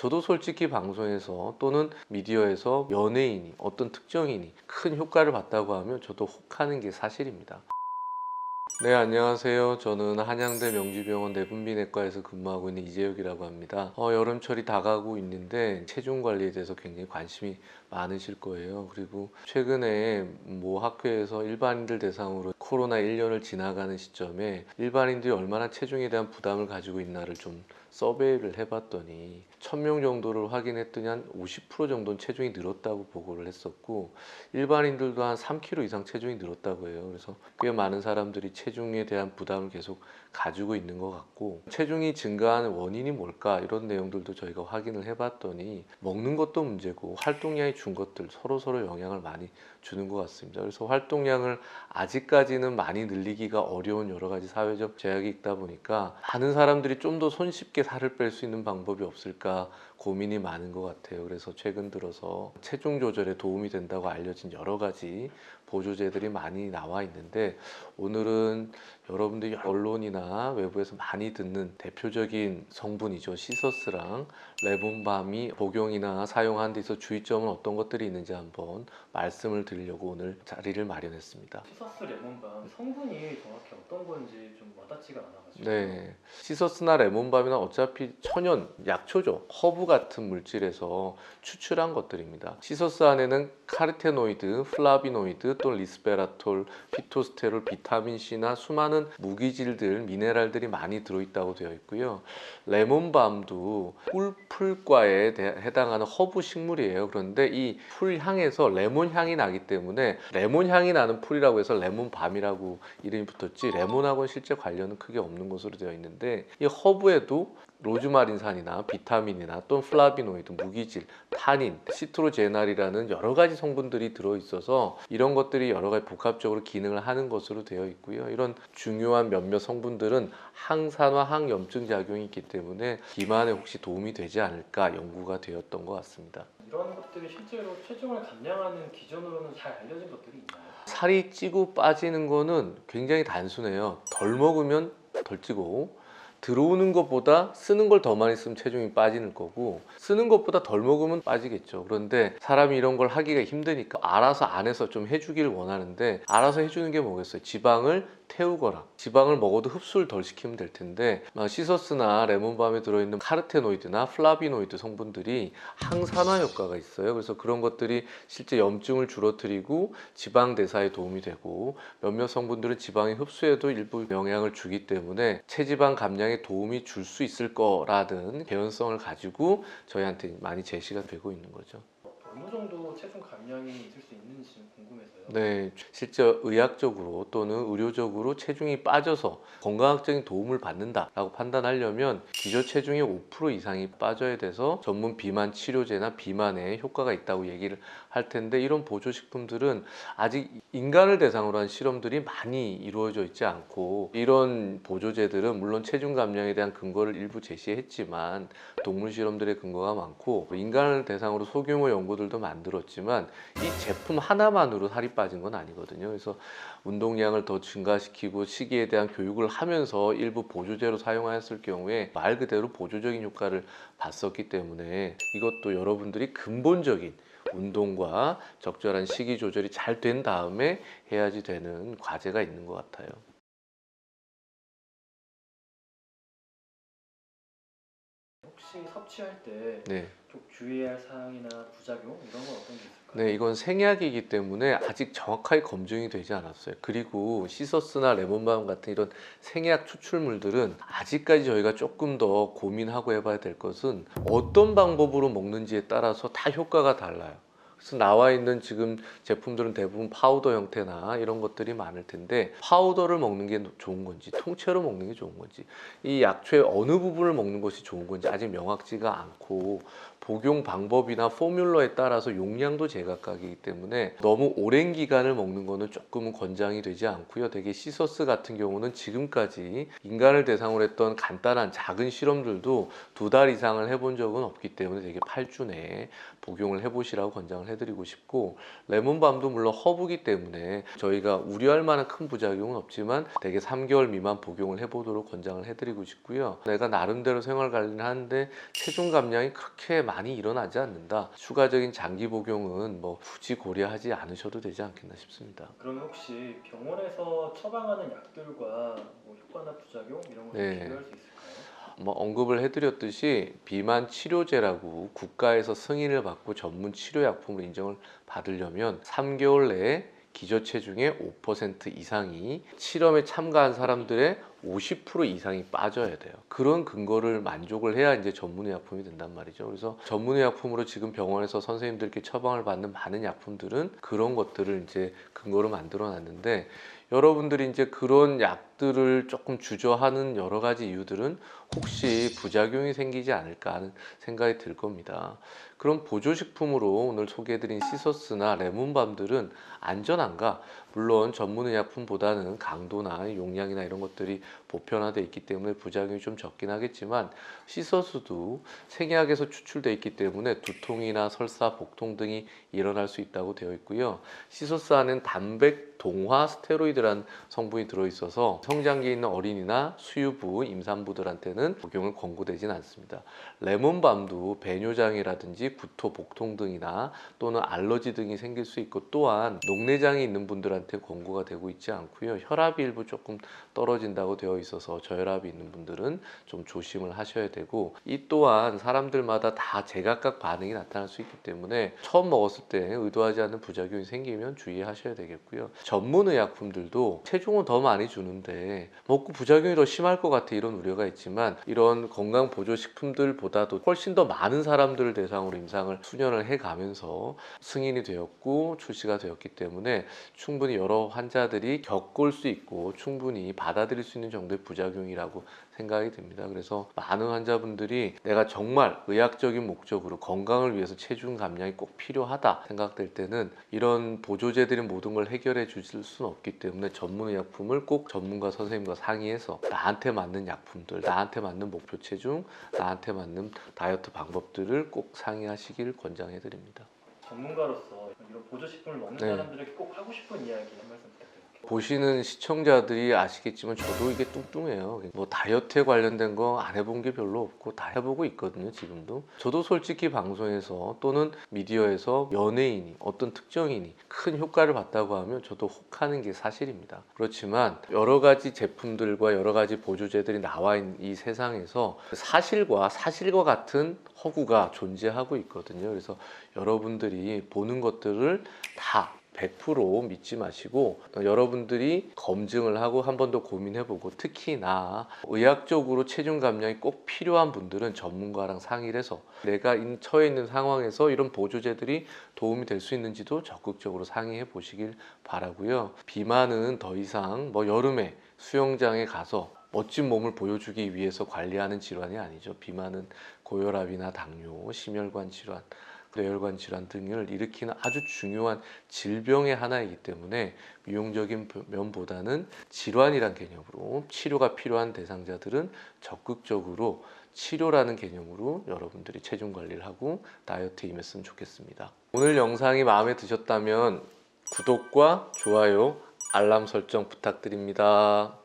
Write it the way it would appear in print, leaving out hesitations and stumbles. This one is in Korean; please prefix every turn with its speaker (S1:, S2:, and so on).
S1: 저도 솔직히 방송에서 또는 미디어에서 연예인이 어떤 특정인이 큰 효과를 봤다고 하면 저도 혹하는 게 사실입니다. 네, 안녕하세요. 저는 한양대 명지병원 내분비내과에서 근무하고 있는 이재혁이라고 합니다. 여름철이 다가오고 있는데 체중 관리에 대해서 굉장히 관심이 많으실 거예요. 그리고 최근에 모 학회에서 일반인들 대상으로 코로나 1년을 지나가는 시점에 일반인들이 얼마나 체중에 대한 부담을 가지고 있나를 좀 서베이를 해봤더니 1000명 정도를 확인했더니 한 50% 정도는 체중이 늘었다고 보고를 했었고, 일반인들도 한 3kg 이상 체중이 늘었다고 해요. 그래서 꽤 많은 사람들이 체중에 대한 부담을 계속 가지고 있는 것 같고, 체중이 증가하는 원인이 뭘까 이런 내용들도 저희가 확인을 해봤더니 먹는 것도 문제고 활동량이 준 것들 서로 영향을 많이 주는 것 같습니다. 그래서 활동량을 아직까지는 많이 늘리기가 어려운 여러 가지 사회적 제약이 있다 보니까 많은 사람들이 좀 더 손쉽게 살을 뺄 수 있는 방법이 없을까 고민이 많은 것 같아요. 그래서 최근 들어서 체중 조절에 도움이 된다고 알려진 여러 가지 보조제들이 많이 나와 있는데, 오늘은 여러분들이 언론이나 외부에서 많이 듣는 대표적인 성분이죠. 시서스랑 레몬밤이 복용이나 사용하는 데 있어 주의점은 어떤 것들이 있는지 한번 말씀을 드리려고 오늘 자리를 마련했습니다.
S2: 시서스 레몬밤 성분이 정확히 어떤 건지 좀 와닿지가 않아가지고.
S1: 네, 시서스나 레몬밤이는 어차피 천연 약초죠. 허브 같은 물질에서 추출한 것들입니다. 시서스 안에는 카르테노이드, 플라비노이드, 또 리스베라톨, 피토스테롤, 비타민 C나 수많은 무기질들, 미네랄들이 많이 들어있다고 되어 있고요. 레몬밤도 꿀풀과에 해당하는 허브 식물이에요. 그런데 이 풀향에서 레몬 향이 나기 때문에 레몬 향이 나는 풀이라고 해서 레몬밤이라고 이름이 붙었지, 레몬하고는 실제 관련은 크게 없는 것으로 되어 있는데, 이 허브에도 로즈마린산이나 비타민이나 또는 플라비노이드, 무기질, 타닌, 시트로제날이라는 여러 가지 성분들이 들어있어서 이런 것들이 여러 가지 복합적으로 기능을 하는 것으로 되어 있고요. 이런 중요한 몇몇 성분들은 항산화, 항염증 작용이 있기 때문에 비만에 혹시 도움이 되지 않을까 연구가 되었던 것 같습니다.
S2: 이런 것들이 실제로 체중을 감량하는 기준으로는 잘 알려진 것들이 있나요?
S1: 살이 찌고 빠지는 거는 굉장히 단순해요. 덜 먹으면 덜 찌고, 들어오는 것보다 쓰는 걸 더 많이 쓰면 체중이 빠지는 거고, 쓰는 것보다 덜 먹으면 빠지겠죠. 그런데 사람이 이런 걸 하기가 힘드니까 알아서 안에서 좀 해주기를 원하는데, 알아서 해주는 게 뭐겠어요? 지방을 태우거나 지방을 먹어도 흡수를 덜 시키면 될 텐데, 시서스나 레몬밤에 들어있는 카르테노이드나 플라비노이드 성분들이 항산화 효과가 있어요. 그래서 그런 것들이 실제 염증을 줄어들이고 지방 대사에 도움이 되고, 몇몇 성분들은 지방의 흡수에도 일부 영향을 주기 때문에 체지방 감량에 도움이 줄 수 있을 거라는 개연성을 가지고 저희한테 많이 제시가 되고 있는 거죠.
S2: 어느 정도 체중 감량이 있을 수 있는지 좀 궁금해서요.
S1: 네, 실제 의학적으로 또는 의료적으로 체중이 빠져서 건강학적인 도움을 받는다라고 판단하려면 기저 체중의 5% 이상이 빠져야 돼서 전문 비만 치료제나 비만에 효과가 있다고 얘기를 할 텐데, 이런 보조식품들은 아직 인간을 대상으로 한 실험들이 많이 이루어져 있지 않고, 이런 보조제들은 물론 체중 감량에 대한 근거를 일부 제시했지만 동물 실험들의 근거가 많고, 인간을 대상으로 소규모 연구들도 만들었지만 이 제품 하나만으로 살이 빠진 건 아니거든요. 그래서 운동량을 더 증가시키고 식이에 대한 교육을 하면서 일부 보조제로 사용하였을 경우에 말 그대로 보조적인 효과를 봤었기 때문에, 이것도 여러분들이 근본적인 운동과 적절한 식이 조절이 잘 된 다음에 해야지 되는 과제가 있는 것 같아요.
S2: 혹시 섭취할 때
S1: 네.
S2: 좀 주의할 사항이나 부작용 이런 건 어떤 게 있을까요?
S1: 네, 이건 생약이기 때문에 아직 정확하게 검증이 되지 않았어요. 그리고 시서스나 레몬밤 같은 이런 생약 추출물들은 아직까지 저희가 조금 더 고민하고 해봐야 될 것은 어떤 방법으로 먹는지에 따라서 다 효과가 달라요. 그래서 나와 있는 지금 제품들은 대부분 파우더 형태나 이런 것들이 많을 텐데, 파우더를 먹는 게 좋은 건지 통째로 먹는 게 좋은 건지, 이 약초의 어느 부분을 먹는 것이 좋은 건지 아직 명확지가 않고, 복용 방법이나 포뮬러에 따라서 용량도 제각각이기 때문에 너무 오랜 기간을 먹는 거는 조금은 권장이 되지 않고요. 되게 시서스 같은 경우는 지금까지 인간을 대상으로 했던 간단한 작은 실험들도 2달 이상을 해본 적은 없기 때문에 되게 8주 내에 복용을 해보시라고 권장을 해드리고 싶고, 레몬밤도 물론 허브기 때문에 저희가 우려할 만한 큰 부작용은 없지만 되게 3개월 미만 복용을 해보도록 권장을 해드리고 싶고요. 내가 나름대로 생활 관리를 하는데 체중 감량이 그렇게 많이 일어나지 않는다, 추가적인 장기 복용은 뭐 굳이 고려하지 않으셔도 되지 않겠나 싶습니다.
S2: 그러면 혹시 병원에서 처방하는 약들과 뭐 효과나 부작용 이런 걸
S1: 네.
S2: 비교할 수 있을까요?
S1: 뭐 언급을 해드렸듯이 비만 치료제라고 국가에서 승인을 받고 전문 치료약품으로 인정을 받으려면 3개월 내에 기저체중의 5% 이상이 실험에 참가한 사람들의 50% 이상이 빠져야 돼요. 그런 근거를 만족을 해야 이제 전문의약품이 된단 말이죠. 그래서 전문의약품으로 지금 병원에서 선생님들께 처방을 받는 많은 약품들은 그런 것들을 이제 근거로 만들어 놨는데, 여러분들이 이제 그런 약들을 조금 주저하는 여러 가지 이유들은 혹시 부작용이 생기지 않을까 하는 생각이 들 겁니다. 그럼 보조식품으로 오늘 소개해드린 시서스나 레몬밤들은 안전한가? 물론 전문의약품보다는 강도나 용량이나 이런 것들이 보편화되어 있기 때문에 부작용이 좀 적긴 하겠지만, 시서스도 생약에서 추출되어 있기 때문에 두통이나 설사, 복통 등이 일어날 수 있다고 되어 있고요. 시서스 안에는 단백 동화 스테로이드라는 성분이 들어있어서 성장기에 있는 어린이나 수유부, 임산부들한테는 복용을 권고되진 않습니다. 레몬밤도 배뇨장애라든지 구토, 복통 등이나 또는 알러지 등이 생길 수 있고, 또한 녹내장이 있는 분들한테 권고가 되고 있지 않고요. 혈압이 일부 조금 떨어진다고 되어 있어서 저혈압이 있는 분들은 좀 조심을 하셔야 되고, 이 또한 사람들마다 다 제각각 반응이 나타날 수 있기 때문에 처음 먹었을 때 의도하지 않는 부작용이 생기면 주의하셔야 되겠고요. 전문의약품들도 체중은 더 많이 주는데 먹고 부작용이 더 심할 것 같아, 이런 우려가 있지만, 이런 건강보조식품들보다도 훨씬 더 많은 사람들을 대상으로 임상을 수년을 해가면서 승인이 되었고 출시가 되었기 때문에 충분히 여러 환자들이 겪을 수 있고 충분히 받아들일 수 있는 정도의 부작용이라고 생각이 듭니다. 그래서 많은 환자분들이 내가 정말 의학적인 목적으로 건강을 위해서 체중 감량이 꼭 필요하다 생각될 때는 이런 보조제들이 모든 걸 해결해 주실 수는 없기 때문에 전문의약품을 꼭 전문가 선생님과 상의해서 나한테 맞는 약품들, 나한테 맞는 목표 체중, 나한테 맞는 다이어트 방법들을 꼭 상의하시길 권장해 드립니다.
S2: 전문가로서 이런 보조식품을 먹는
S1: 네.
S2: 사람들에게 꼭 하고 싶은 이야기 한 말씀 부탁드릴게요.
S1: 보시는 시청자들이 아시겠지만 저도 이게 뚱뚱해요. 뭐 다이어트에 관련된 거 안 해본 게 별로 없고 다 해보고 있거든요, 지금도. 저도 솔직히 방송에서 또는 미디어에서 연예인이, 어떤 특정인이 큰 효과를 봤다고 하면 저도 혹하는 게 사실입니다. 그렇지만 여러 가지 제품들과 여러 가지 보조제들이 나와 있는 이 세상에서 사실과 같은 허구가 존재하고 있거든요. 그래서 여러분들이 보는 것들을 다 100% 믿지 마시고 여러분들이 검증을 하고 한 번 더 고민해보고, 특히나 의학적으로 체중 감량이 꼭 필요한 분들은 전문가랑 상의를 해서 내가 처해 있는 상황에서 이런 보조제들이 도움이 될 수 있는지도 적극적으로 상의해 보시길 바라고요. 비만은 더 이상 뭐 여름에 수영장에 가서 멋진 몸을 보여주기 위해서 관리하는 질환이 아니죠. 비만은 고혈압이나 당뇨, 심혈관 질환, 뇌혈관 질환 등을 일으키는 아주 중요한 질병의 하나이기 때문에 미용적인 면보다는 질환이란 개념으로 치료가 필요한 대상자들은 적극적으로 치료라는 개념으로 여러분들이 체중 관리를 하고 다이어트에 임했으면 좋겠습니다. 오늘 영상이 마음에 드셨다면 구독과 좋아요, 알람 설정 부탁드립니다.